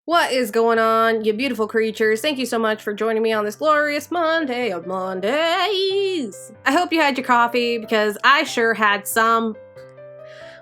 What is going on, you beautiful creatures? Thank you so much for joining me on this glorious Monday of Mondays. I hope you had your coffee because I sure had some.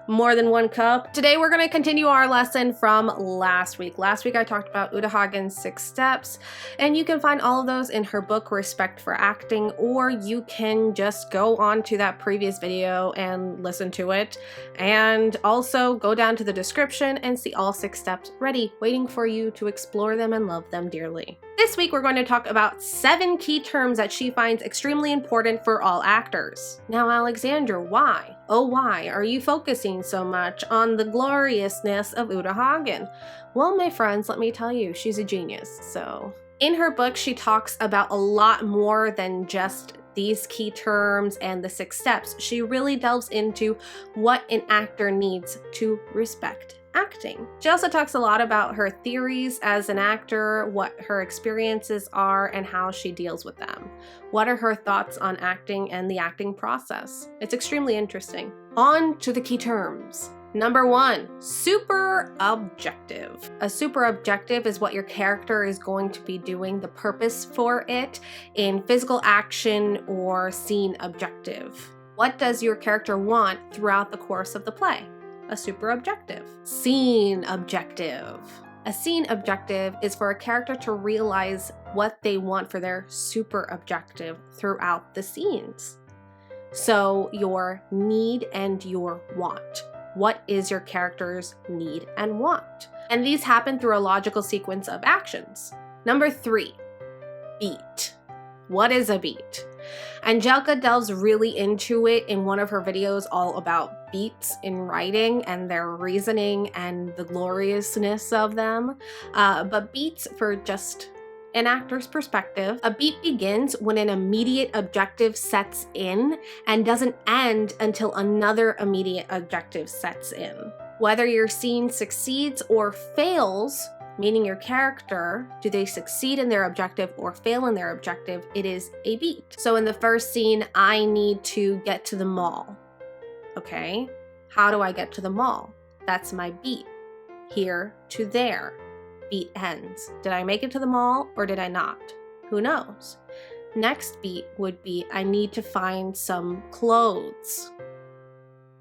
More than one cup. Today we're going to continue our lesson from last week. Last week I talked about Uta Hagen's 6 steps, and you can find all of those in her book Respect for Acting, or you can just go on to that previous video and listen to it, and also go down to the description and see all 6 steps ready, waiting for you to explore them and love them dearly. This week we're going to talk about 7 key terms that she finds extremely important for all actors. Now Alexandra, why? Oh, why are you focusing so much on the gloriousness of Uta Hagen? Well, my friends, let me tell you, she's a genius. So in her book, she talks about a lot more than just these key terms and the 6 steps. She really delves into what an actor needs to respect acting. She also talks a lot about her theories as an actor, what her experiences are, and how she deals with them. What are her thoughts on acting and the acting process? It's extremely interesting. On to the key terms. Number 1, super objective. A super objective is what your character is going to be doing, the purpose for it in physical action or scene objective. What does your character want throughout the course of the play? A super objective. Scene objective. A scene objective is for a character to realize what they want for their super objective throughout the scenes. So your need and your want. What is your character's need and want? And these happen through a logical sequence of actions. Number 3, beat. What is a beat? Angelica delves really into it in one of her videos all about beats in writing and their reasoning and the gloriousness of them. But beats, for just an actor's perspective, a beat begins when an immediate objective sets in and doesn't end until another immediate objective sets in. Whether your scene succeeds or fails, meaning your character, do they succeed in their objective or fail in their objective, it is a beat. So in the first scene, I need to get to the mall. Okay, how do I get to the mall? That's my beat. Here to there. Beat ends. Did I make it to the mall or did I not? Who knows? Next beat would be I need to find some clothes.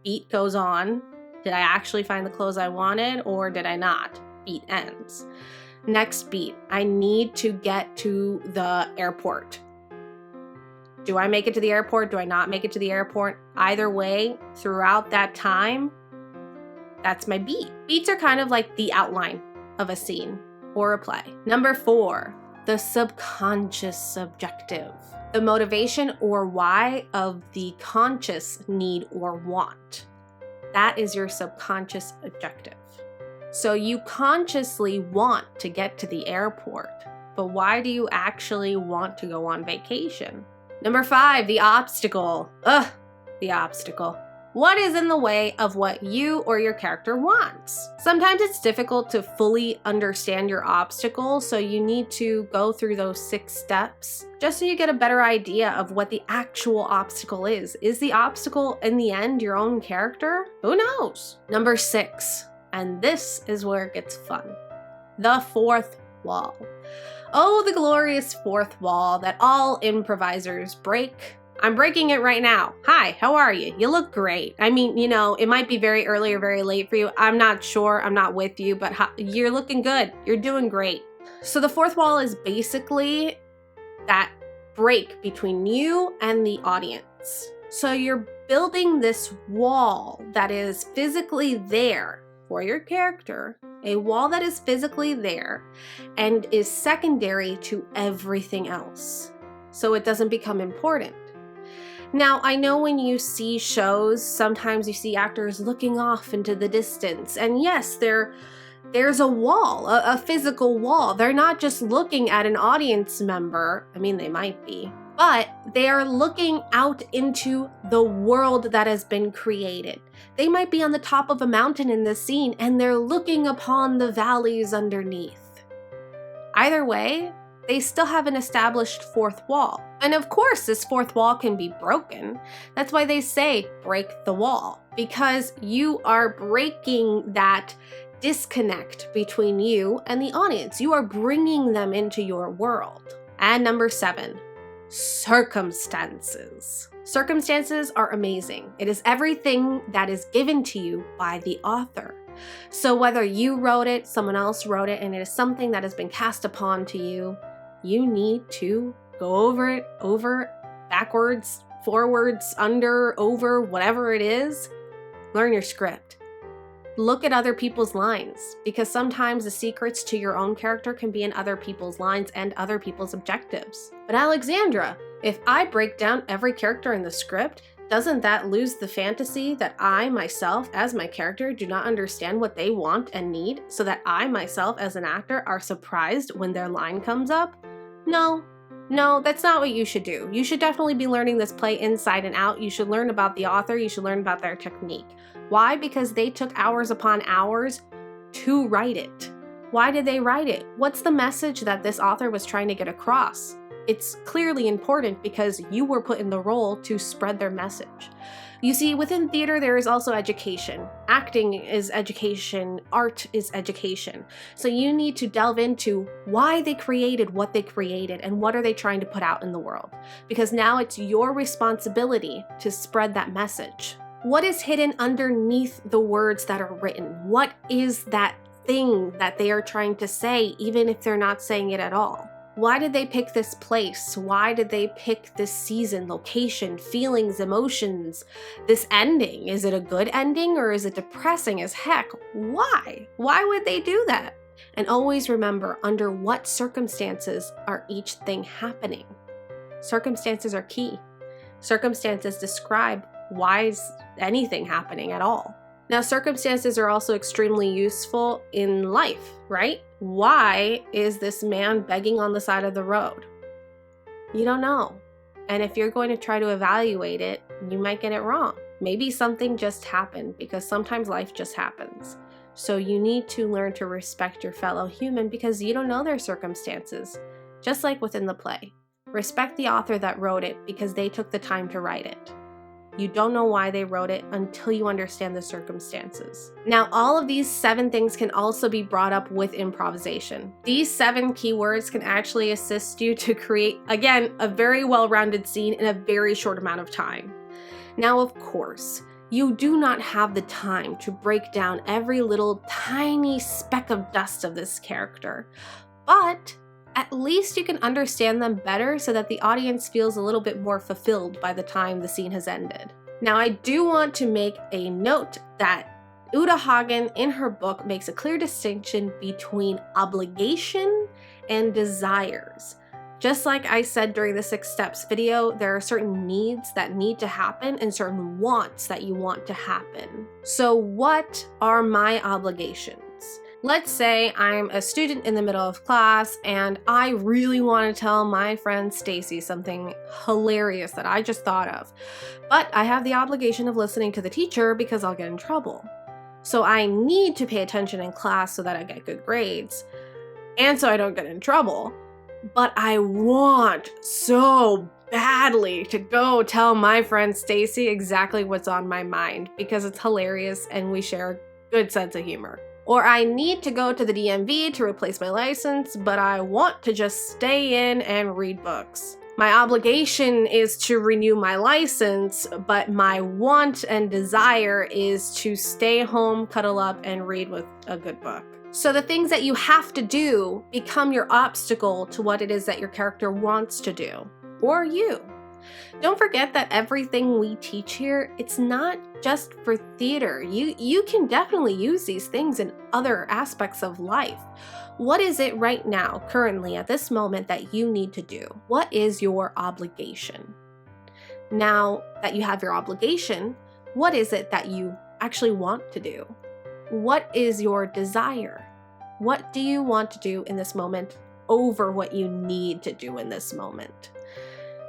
Beat goes on. Did I actually find the clothes I wanted or did I not? Beat ends. Next beat, I need to get to the airport. Do I make it to the airport? Do I not make it to the airport? Either way, throughout that time, that's my beat. Beats are kind of like the outline of a scene or a play. Number 4, the subconscious subjective. The motivation or why of the conscious need or want. That is your subconscious objective. So you consciously want to get to the airport, but why do you actually want to go on vacation? Number 5, the obstacle. The obstacle. What is in the way of what you or your character wants? Sometimes it's difficult to fully understand your obstacle, so you need to go through those 6 steps just so you get a better idea of what the actual obstacle is. Is the obstacle in the end your own character? Who knows? Number 6. And this is where it gets fun. The 4th wall. Oh, the glorious 4th wall that all improvisers break. I'm breaking it right now. Hi, how are you? You look great. I mean, you know, it might be very early or very late for you. I'm not sure. I'm not with you, but you're looking good. You're doing great. So the 4th wall is basically that break between you and the audience. So you're building this wall that is physically there for your character, a wall that is physically there and is secondary to everything else, so it doesn't become important. Now, I know when you see shows, sometimes you see actors looking off into the distance, and yes, there's a wall, a physical wall. They're not just looking at an audience member. I mean, they might be, but they are looking out into the world that has been created. They might be on the top of a mountain in this scene and they're looking upon the valleys underneath. Either way, they still have an established 4th wall. And of course, this 4th wall can be broken. That's why they say break the wall, because you are breaking that disconnect between you and the audience. You are bringing them into your world. And number 7, circumstances. Circumstances are amazing. It is everything that is given to you by the author. So whether you wrote it, someone else wrote it, and it is something that has been cast upon to you, you need to go over it, over, backwards, forwards, under, over, whatever it is. Learn your script. Look at other people's lines, because sometimes the secrets to your own character can be in other people's lines and other people's objectives. But Alexandra, if I break down every character in the script, doesn't that lose the fantasy that I myself as my character do not understand what they want and need, so that I myself as an actor are surprised when their line comes up? No, that's not what you should do. You should definitely be learning this play inside and out. You should learn about the author. You should learn about their technique. Why? Because they took hours upon hours to write it. Why did they write it? What's the message that this author was trying to get across? It's clearly important because you were put in the role to spread their message. You see, within theater, there is also education. Acting is education. Art is education. So you need to delve into why they created what they created and what are they trying to put out in the world. Because now it's your responsibility to spread that message. What is hidden underneath the words that are written? What is that thing that they are trying to say, even if they're not saying it at all? Why did they pick this place? Why did they pick this season, location, feelings, emotions, this ending? Is it a good ending or is it depressing as heck? Why? Why would they do that? And always remember, under what circumstances are each thing happening? Circumstances are key. Circumstances describe why is anything happening at all. Now, circumstances are also extremely useful in life, right? Why is this man begging on the side of the road? You don't know. And if you're going to try to evaluate it, you might get it wrong. Maybe something just happened, because sometimes life just happens. So you need to learn to respect your fellow human because you don't know their circumstances. Just like within the play. Respect the author that wrote it because they took the time to write it. You don't know why they wrote it until you understand the circumstances. Now, all of these 7 things can also be brought up with improvisation. These 7 keywords can actually assist you to create, again, a very well-rounded scene in a very short amount of time. Now, of course, you do not have the time to break down every little tiny speck of dust of this character, but at least you can understand them better so that the audience feels a little bit more fulfilled by the time the scene has ended. Now, I do want to make a note that Uta Hagen in her book makes a clear distinction between obligation and desires. Just like I said during the 6 steps video, there are certain needs that need to happen and certain wants that you want to happen. So what are my obligations? Let's say I'm a student in the middle of class and I really want to tell my friend Stacy something hilarious that I just thought of, but I have the obligation of listening to the teacher because I'll get in trouble. So I need to pay attention in class so that I get good grades and so I don't get in trouble, but I want so badly to go tell my friend Stacy exactly what's on my mind because it's hilarious and we share a good sense of humor. Or I need to go to the DMV to replace my license, but I want to just stay in and read books. My obligation is to renew my license, but my want and desire is to stay home, cuddle up, and read with a good book. So the things that you have to do become your obstacle to what it is that your character wants to do, or you. Don't forget that everything we teach here, it's not just for theater. You can definitely use these things in other aspects of life. What is it right now, currently, at this moment that you need to do? What is your obligation? Now that you have your obligation, what is it that you actually want to do? What is your desire? What do you want to do in this moment over what you need to do in this moment?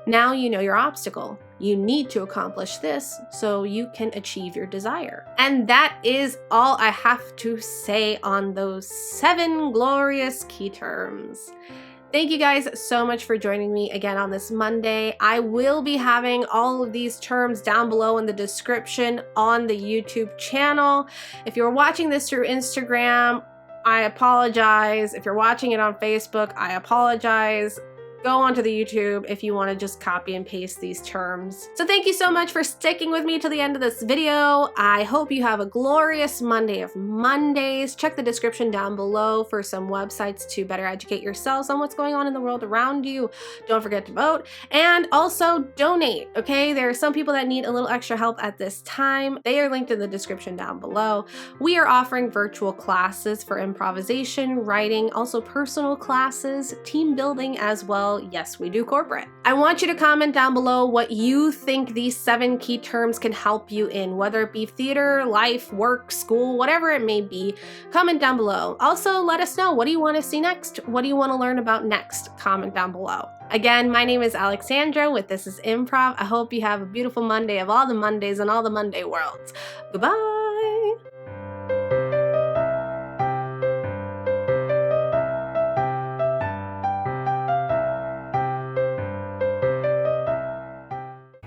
Now you know your obstacle. You need to accomplish this so you can achieve your desire. And that is all I have to say on those 7 glorious key terms. Thank you guys so much for joining me again on this Monday. I will be having all of these terms down below in the description on the YouTube channel. If you're watching this through Instagram, I apologize. If you're watching it on Facebook, I apologize. Go onto the YouTube if you want to just copy and paste these terms. So thank you so much for sticking with me to the end of this video. I hope you have a glorious Monday of Mondays. Check the description down below for some websites to better educate yourselves on what's going on in the world around you. Don't forget to vote and also donate, okay? There are some people that need a little extra help at this time. They are linked in the description down below. We are offering virtual classes for improvisation, writing, also personal classes, team building as well. Yes, we do corporate. I want you to comment down below what you think these 7 key terms can help you in, whether it be theater, life, work, school, whatever it may be. Comment down below. Also, let us know, what do you want to see next? What do you want to learn about next? Comment down below. Again, my name is Alexandra with This is Improv. I hope you have a beautiful Monday of all the Mondays and all the Monday worlds. Goodbye.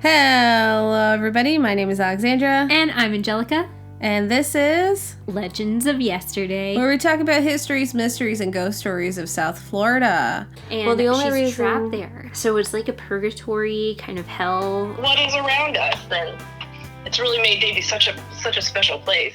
Hello everybody, my name is Alexandra. And I'm Angelica. And this is Legends of Yesterday, where we talk about histories, mysteries, and ghost stories of South Florida. And well, the only she's trapped there. So it's like a purgatory, kind of hell. What is around us then? It's really made Davie such a special place.